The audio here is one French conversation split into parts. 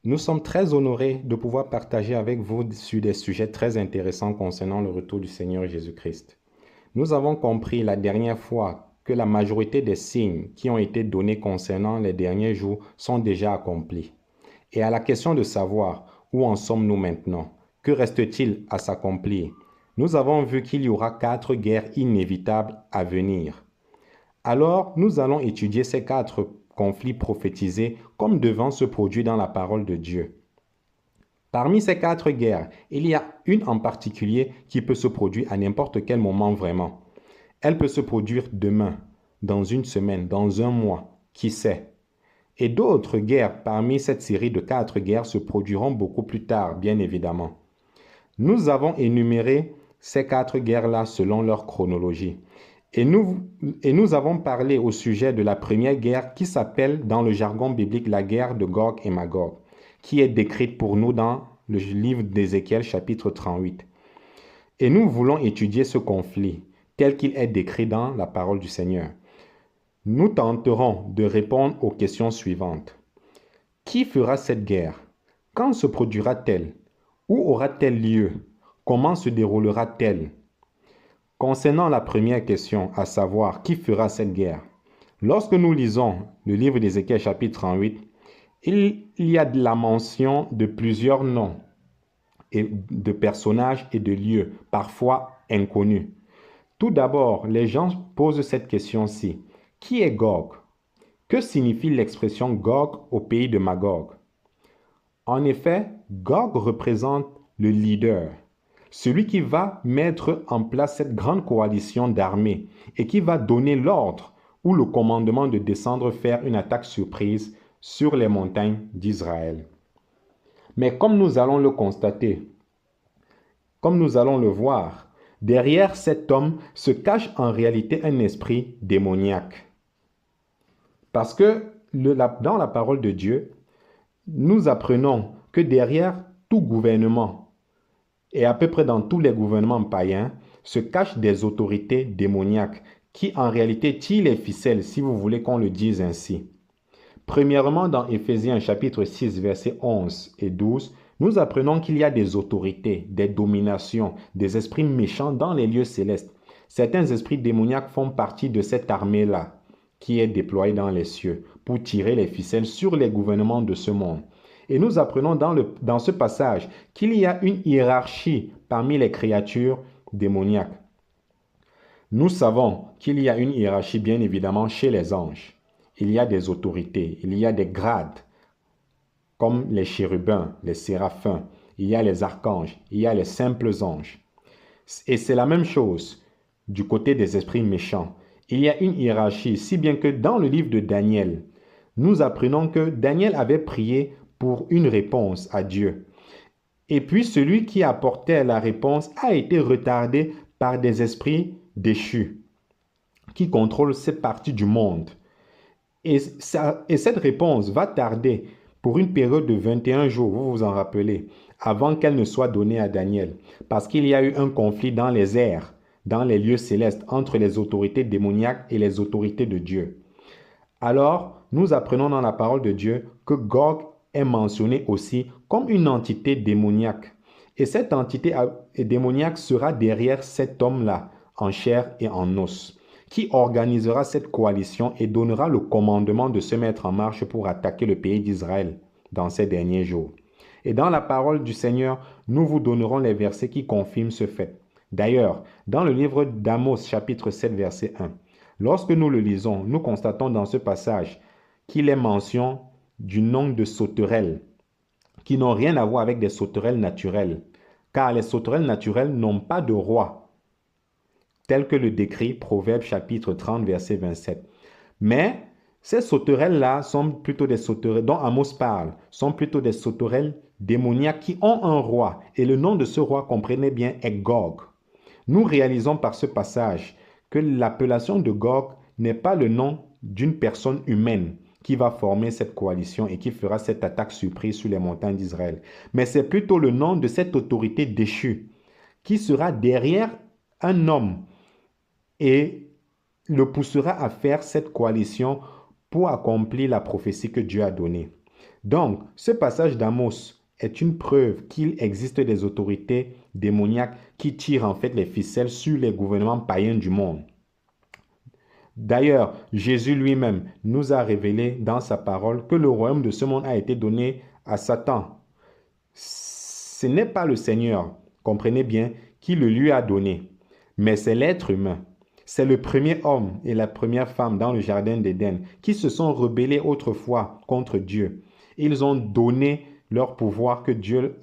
Nous sommes très honorés de pouvoir partager avec vous sur des sujets très intéressants concernant le retour du Seigneur Jésus-Christ. Nous avons compris la dernière fois que la majorité des signes qui ont été donnés concernant les derniers jours sont déjà accomplis. Et à la question de savoir où en sommes-nous maintenant, que reste-t-il à s'accomplir, nous avons vu qu'il y aura 4 guerres inévitables à venir. Alors, nous allons étudier ces 4 conflits prophétisés comme devant se produire dans la parole de Dieu. Parmi ces 4 guerres, il y a une en particulier qui peut se produire à n'importe quel moment vraiment. Elle peut se produire demain, dans une semaine, dans un mois, qui sait. Et d'autres guerres parmi cette série de 4 guerres se produiront beaucoup plus tard, bien évidemment. Nous avons énuméré ces 4 guerres-là selon leur chronologie. Et nous avons parlé au sujet de la première guerre qui s'appelle dans le jargon biblique la guerre de Gog et Magog, qui est décrite pour nous dans le livre d'Ézéchiel chapitre 38. Et nous voulons étudier ce conflit tel qu'il est décrit dans la parole du Seigneur. Nous tenterons de répondre aux questions suivantes. Qui fera cette guerre? Quand se produira-t-elle? Où aura-t-elle lieu? Comment se déroulera-t-elle? Concernant la première question, à savoir qui fera cette guerre, lorsque nous lisons le livre d'Ézéchiel chapitre 38, il y a de la mention de plusieurs noms et de personnages et de lieux, parfois inconnus. Tout d'abord, les gens posent cette question-ci. Qui est Gog? Que signifie l'expression Gog au pays de Magog? En effet, Gog représente le leader, celui qui va mettre en place cette grande coalition d'armées et qui va donner l'ordre ou le commandement de descendre faire une attaque surprise sur les montagnes d'Israël. Mais comme nous allons le constater, comme nous allons le voir, derrière cet homme se cache en réalité un esprit démoniaque. Parce que dans la parole de Dieu, nous apprenons que derrière tout gouvernement, et à peu près dans tous les gouvernements païens, se cachent des autorités démoniaques qui en réalité tirent les ficelles, si vous voulez qu'on le dise ainsi. Premièrement, dans Éphésiens chapitre 6, versets 11 et 12, nous apprenons qu'il y a des autorités, des dominations, des esprits méchants dans les lieux célestes. Certains esprits démoniaques font partie de cette armée-là qui est déployée dans les cieux pour tirer les ficelles sur les gouvernements de ce monde. Et nous apprenons dans ce passage qu'il y a une hiérarchie parmi les créatures démoniaques. Nous savons qu'il y a une hiérarchie bien évidemment chez les anges. Il y a des autorités, il y a des grades, comme les chérubins, les séraphins, il y a les archanges, il y a les simples anges. Et c'est la même chose du côté des esprits méchants. Il y a une hiérarchie, si bien que dans le livre de Daniel, nous apprenons que Daniel avait prié pour une réponse à Dieu. Et puis celui qui apportait la réponse a été retardé par des esprits déchus qui contrôlent cette partie du monde. Et cette réponse va tarder pour une période de 21 jours, vous vous en rappelez, avant qu'elle ne soit donnée à Daniel. Parce qu'il y a eu un conflit dans les airs, dans les lieux célestes, entre les autorités démoniaques et les autorités de Dieu. Alors, nous apprenons dans la parole de Dieu que Gog est mentionné aussi comme une entité démoniaque. Et cette entité démoniaque sera derrière cet homme-là, en chair et en os, qui organisera cette coalition et donnera le commandement de se mettre en marche pour attaquer le pays d'Israël dans ces derniers jours. Et dans la parole du Seigneur, nous vous donnerons les versets qui confirment ce fait. D'ailleurs, dans le livre d'Amos, chapitre 7, verset 1, lorsque nous le lisons, nous constatons dans ce passage qu'il est mention du nom de sauterelles, qui n'ont rien à voir avec des sauterelles naturelles, car les sauterelles naturelles n'ont pas de roi, tel que le décrit Proverbe chapitre 30, verset 27. Mais ces sauterelles-là sont plutôt des sauterelles, dont Amos parle, sont plutôt des sauterelles démoniaques qui ont un roi. Et le nom de ce roi, comprenez bien, est Gog. Nous réalisons par ce passage que l'appellation de Gog n'est pas le nom d'une personne humaine qui va former cette coalition et qui fera cette attaque surprise sur les montagnes d'Israël. Mais c'est plutôt le nom de cette autorité déchue qui sera derrière un homme et le poussera à faire cette coalition pour accomplir la prophétie que Dieu a donnée. Donc, ce passage d'Amos est une preuve qu'il existe des autorités démoniaques qui tirent en fait les ficelles sur les gouvernements païens du monde. D'ailleurs, Jésus lui-même nous a révélé dans sa parole que le royaume de ce monde a été donné à Satan. Ce n'est pas le Seigneur, comprenez bien, qui le lui a donné, mais c'est l'être humain. C'est le premier homme et la première femme dans le jardin d'Éden qui se sont rebellés autrefois contre Dieu. Ils ont donné leur pouvoir que Dieu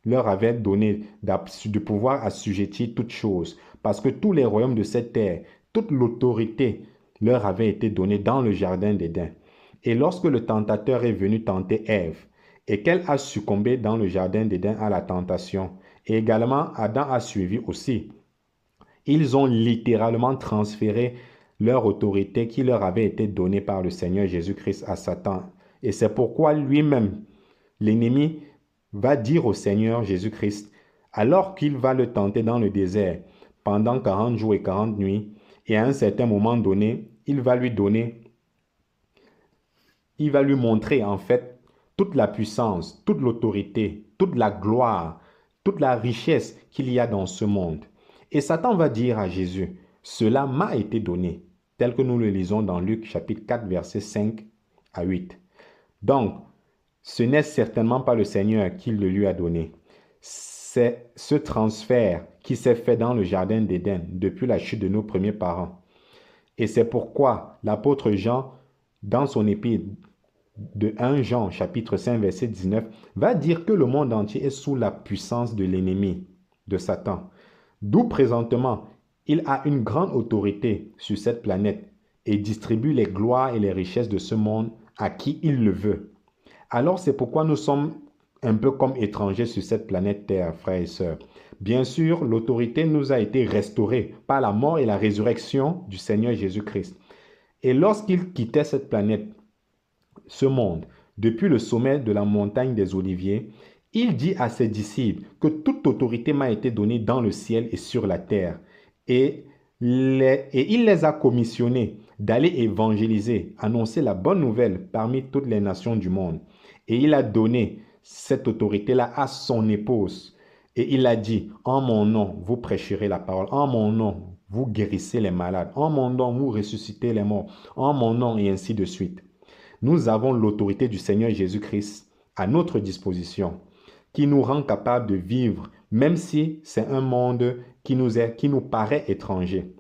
leur avait donné de pouvoir assujettir toutes choses. Parce que tous les royaumes de cette terre, toute l'autorité leur avait été donnée dans le jardin d'Éden. Et lorsque le tentateur est venu tenter Ève, et qu'elle a succombé dans le jardin d'Éden à la tentation, et également Adam a suivi aussi, ils ont littéralement transféré leur autorité qui leur avait été donnée par le Seigneur Jésus-Christ à Satan. Et c'est pourquoi lui-même, l'ennemi, va dire au Seigneur Jésus-Christ, alors qu'il va le tenter dans le désert pendant 40 jours et 40 nuits, et à un certain moment donné, il va lui montrer en fait toute la puissance, toute l'autorité, toute la gloire, toute la richesse qu'il y a dans ce monde. Et Satan va dire à Jésus, cela m'a été donné, tel que nous le lisons dans Luc chapitre 4, versets 5 à 8. Donc, ce n'est certainement pas le Seigneur qui le lui a donné. C'est ce transfert qui s'est fait dans le jardin d'Éden depuis la chute de nos premiers parents. Et c'est pourquoi l'apôtre Jean, dans son épître de 1 Jean chapitre 5 verset 19, va dire que le monde entier est sous la puissance de l'ennemi, de Satan. D'où présentement, il a une grande autorité sur cette planète et distribue les gloires et les richesses de ce monde à qui il le veut. Alors c'est pourquoi nous sommes un peu comme étrangers sur cette planète Terre, frères et sœurs. Bien sûr, l'autorité nous a été restaurée par la mort et la résurrection du Seigneur Jésus-Christ. Et lorsqu'il quittait cette planète, ce monde, depuis le sommet de la montagne des Oliviers, il dit à ses disciples que toute autorité m'a été donnée dans le ciel et sur la terre. Et il les a commissionnés d'aller évangéliser, annoncer la bonne nouvelle parmi toutes les nations du monde. Et il a donné cette autorité-là à son épouse. Et il a dit, en mon nom, vous prêcherez la parole. En mon nom, vous guérissez les malades. En mon nom, vous ressuscitez les morts. En mon nom, et ainsi de suite. Nous avons l'autorité du Seigneur Jésus-Christ à notre disposition, qui nous rend capables de vivre, même si c'est un monde qui nous paraît étranger.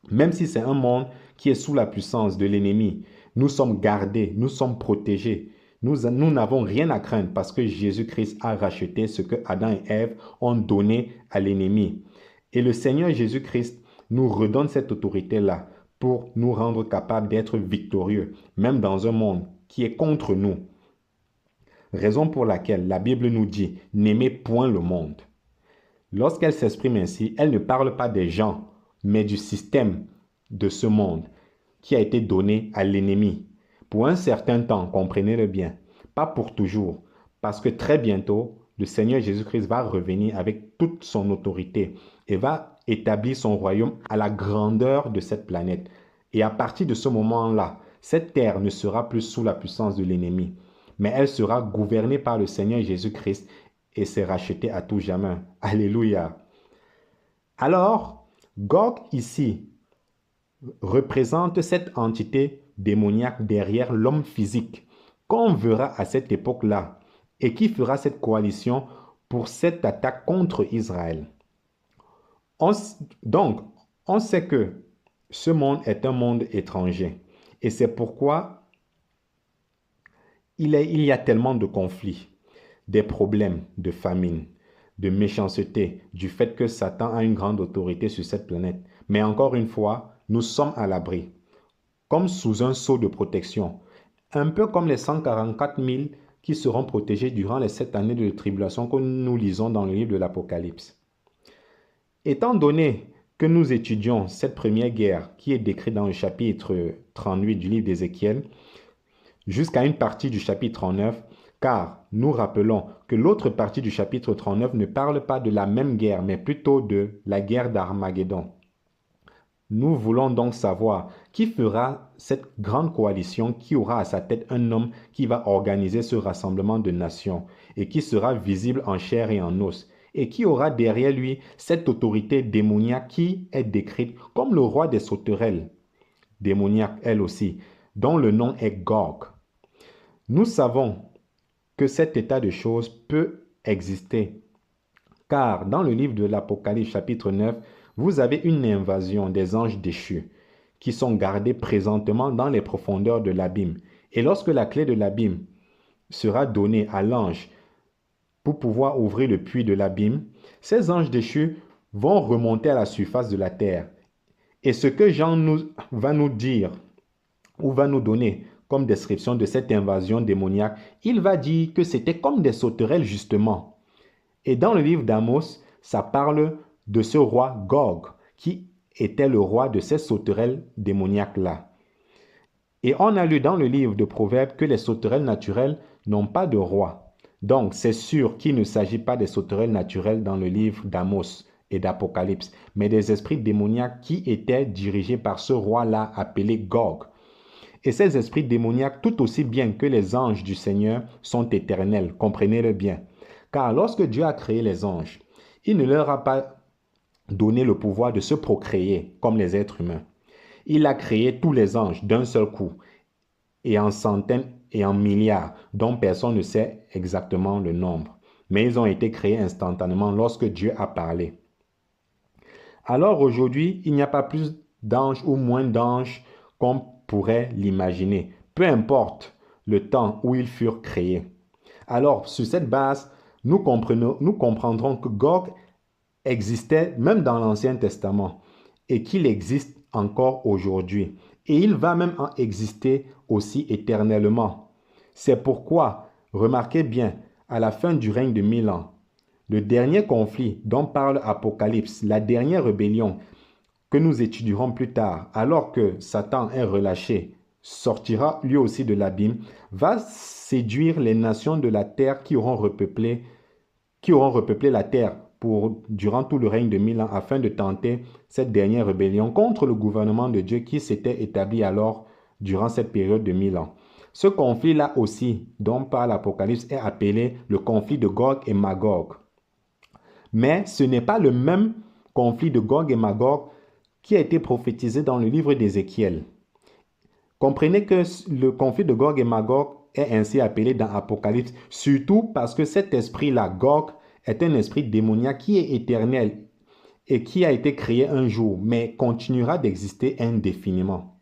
Même si c'est un monde qui est sous la puissance de l'ennemi, nous sommes gardés, nous sommes protégés. Nous n'avons rien à craindre parce que Jésus-Christ a racheté ce que Adam et Ève ont donné à l'ennemi. Et le Seigneur Jésus-Christ nous redonne cette autorité-là pour nous rendre capables d'être victorieux, même dans un monde qui est contre nous. Raison pour laquelle la Bible nous dit « N'aimez point le monde ». Lorsqu'elle s'exprime ainsi, elle ne parle pas des gens, mais du système de ce monde qui a été donné à l'ennemi. Pour un certain temps, comprenez-le bien, pas pour toujours, parce que très bientôt, le Seigneur Jésus-Christ va revenir avec toute son autorité et va établir son royaume à la grandeur de cette planète. Et à partir de ce moment-là, cette terre ne sera plus sous la puissance de l'ennemi, mais elle sera gouvernée par le Seigneur Jésus-Christ et c'est racheté à tout jamais. Alléluia. Alors, Gog ici représente cette entité démoniaque derrière l'homme physique qu'on verra à cette époque-là et qui fera cette coalition pour cette attaque contre Israël. Donc, on sait que ce monde est un monde étranger et c'est pourquoi il y a tellement de conflits, des problèmes de famine, de méchanceté, du fait que Satan a une grande autorité sur cette planète. Mais encore une fois, nous sommes à l'abri, comme sous un sceau de protection, un peu comme les 144 000 qui seront protégés durant les 7 années de tribulation que nous lisons dans le livre de l'Apocalypse. Étant donné que nous étudions cette première guerre qui est décrite dans le chapitre 38 du livre d'Ézéchiel, jusqu'à une partie du chapitre 39, car nous rappelons que l'autre partie du chapitre 39 ne parle pas de la même guerre, mais plutôt de la guerre d'Armageddon. Nous voulons donc savoir qui fera cette grande coalition, qui aura à sa tête un homme qui va organiser ce rassemblement de nations et qui sera visible en chair et en os, et qui aura derrière lui cette autorité démoniaque qui est décrite comme le roi des sauterelles, démoniaque elle aussi, dont le nom est Gog. Nous savons que cet état de choses peut exister, car dans le livre de l'Apocalypse chapitre 9, vous avez une invasion des anges déchus qui sont gardés présentement dans les profondeurs de l'abîme. Et lorsque la clé de l'abîme sera donnée à l'ange pour pouvoir ouvrir le puits de l'abîme, ces anges déchus vont remonter à la surface de la terre. Et ce que Jean va nous dire ou va nous donner comme description de cette invasion démoniaque, il va dire que c'était comme des sauterelles justement. Et dans le livre d'Amos, ça parle de ce roi Gog, qui était le roi de ces sauterelles démoniaques-là. Et on a lu dans le livre de Proverbes que les sauterelles naturelles n'ont pas de roi. Donc c'est sûr qu'il ne s'agit pas des sauterelles naturelles dans le livre d'Amos et d'Apocalypse, mais des esprits démoniaques qui étaient dirigés par ce roi-là appelé Gog. Et ces esprits démoniaques, tout aussi bien que les anges du Seigneur, sont éternels, comprenez-le bien. Car lorsque Dieu a créé les anges, il ne leur a pas donné le pouvoir de se procréer comme les êtres humains. Il a créé tous les anges d'un seul coup, et en centaines et en milliards, dont personne ne sait exactement le nombre. Mais ils ont été créés instantanément lorsque Dieu a parlé. Alors aujourd'hui, il n'y a pas plus d'anges ou moins d'anges qu'on pourrait l'imaginer, peu importe le temps où ils furent créés. Alors, sur cette base, nous comprendrons que Gog existait même dans l'Ancien Testament et qu'il existe encore aujourd'hui. Et il va même en exister aussi éternellement. C'est pourquoi, remarquez bien, à la fin du règne de 1000 ans, le dernier conflit dont parle Apocalypse, la dernière rébellion que nous étudierons plus tard, alors que Satan est relâché, sortira lui aussi de l'abîme, va séduire les nations de la terre qui auront repeuplé la terre durant tout le règne de 1000 ans afin de tenter cette dernière rébellion contre le gouvernement de Dieu qui s'était établi alors durant cette période de 1000 ans. Ce conflit-là aussi, dont parle l'Apocalypse, est appelé le conflit de Gog et Magog. Mais ce n'est pas le même conflit de Gog et Magog qui a été prophétisé dans le livre d'Ézéchiel. Comprenez que le conflit de Gog et Magog est ainsi appelé dans Apocalypse, surtout parce que cet esprit-là, Gog, est un esprit démoniaque qui est éternel et qui a été créé un jour, mais continuera d'exister indéfiniment.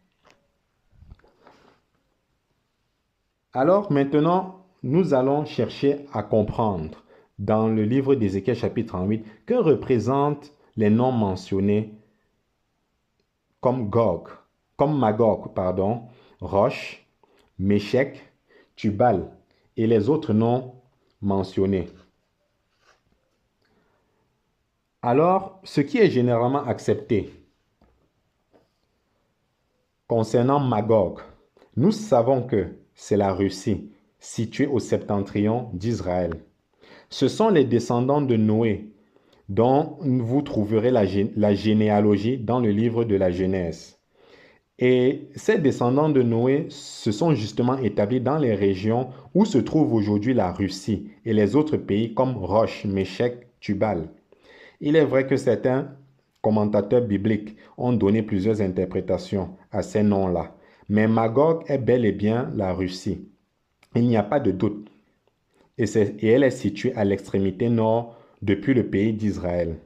Alors maintenant, nous allons chercher à comprendre dans le livre d'Ézéchiel chapitre 38 que représentent les noms mentionnés comme Magog, Roche, Méchec, Tubal et les autres noms mentionnés. Alors, ce qui est généralement accepté concernant Magog, nous savons que c'est la Russie, située au septentrion d'Israël. Ce sont les descendants de Noé, dont vous trouverez la généalogie dans le livre de la Genèse. Et ces descendants de Noé se sont justement établis dans les régions où se trouve aujourd'hui la Russie et les autres pays comme Roche, Méchec, Tubal. Il est vrai que certains commentateurs bibliques ont donné plusieurs interprétations à ces noms-là, mais Magog est bel et bien la Russie. Il n'y a pas de doute. Et elle est située à l'extrémité nord depuis le pays d'Israël.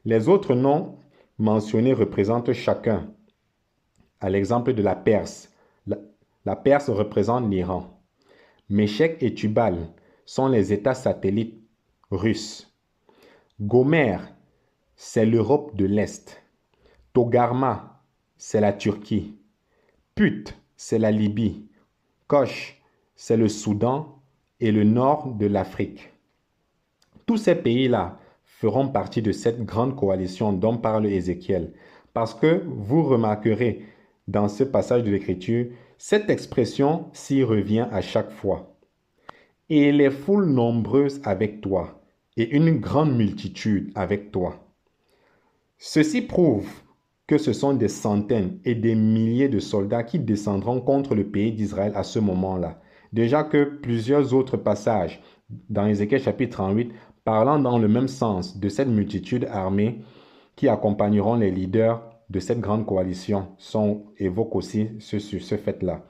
Les autres noms mentionnés représentent chacun. À l'exemple de la Perse. La Perse représente l'Iran. Méchec et Tubal sont les États satellites russes. Gomer, c'est l'Europe de l'Est. Togarma, c'est la Turquie. Put, c'est la Libye. Koch, c'est le Soudan et le nord de l'Afrique. Tous ces pays-là feront partie de cette grande coalition dont parle Ézéchiel, parce que vous remarquerez dans ce passage de l'Écriture, cette expression s'y revient à chaque fois. Et les foules nombreuses avec toi, et une grande multitude avec toi. Ceci prouve que ce sont des centaines et des milliers de soldats qui descendront contre le pays d'Israël à ce moment-là. Déjà que plusieurs autres passages dans Ézéchiel chapitre 38 parlant dans le même sens de cette multitude armée qui accompagneront les leaders de cette grande coalition évoquent aussi ce fait-là.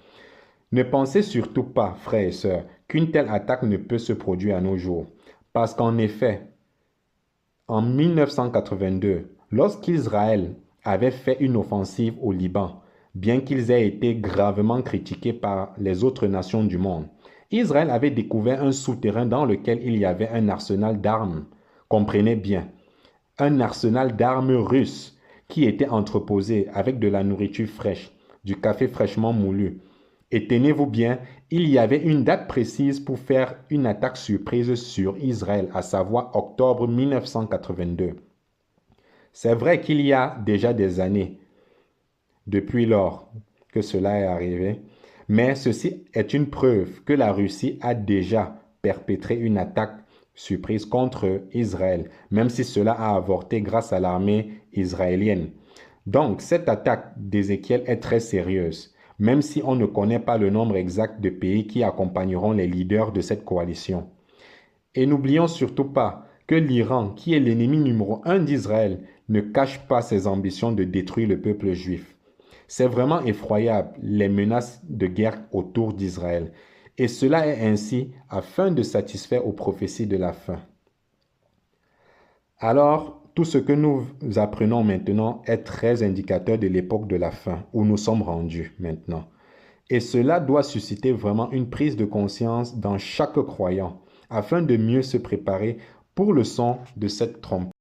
Ne pensez surtout pas, frères et sœurs, qu'une telle attaque ne peut se produire à nos jours. Parce qu'en effet, en 1982, lorsqu'Israël avait fait une offensive au Liban, bien qu'ils aient été gravement critiqués par les autres nations du monde, Israël avait découvert un souterrain dans lequel il y avait un arsenal d'armes. Comprenez bien, un arsenal d'armes russes qui était entreposé avec de la nourriture fraîche, du café fraîchement moulu. Et tenez-vous bien, il y avait une date précise pour faire une attaque surprise sur Israël, à savoir octobre 1982. C'est vrai qu'il y a déjà des années depuis lors que cela est arrivé, mais ceci est une preuve que la Russie a déjà perpétré une attaque surprise contre Israël, même si cela a avorté grâce à l'armée israélienne. Donc, cette attaque d'Ézéchiel est très sérieuse, même si on ne connaît pas le nombre exact de pays qui accompagneront les leaders de cette coalition. Et n'oublions surtout pas que l'Iran, qui est l'ennemi numéro 1 d'Israël, ne cache pas ses ambitions de détruire le peuple juif. C'est vraiment effroyable les menaces de guerre autour d'Israël. Et cela est ainsi afin de satisfaire aux prophéties de la fin. Alors, tout ce que nous apprenons maintenant est très indicateur de l'époque de la fin, où nous sommes rendus maintenant. Et cela doit susciter vraiment une prise de conscience dans chaque croyant, afin de mieux se préparer pour le son de cette trompette.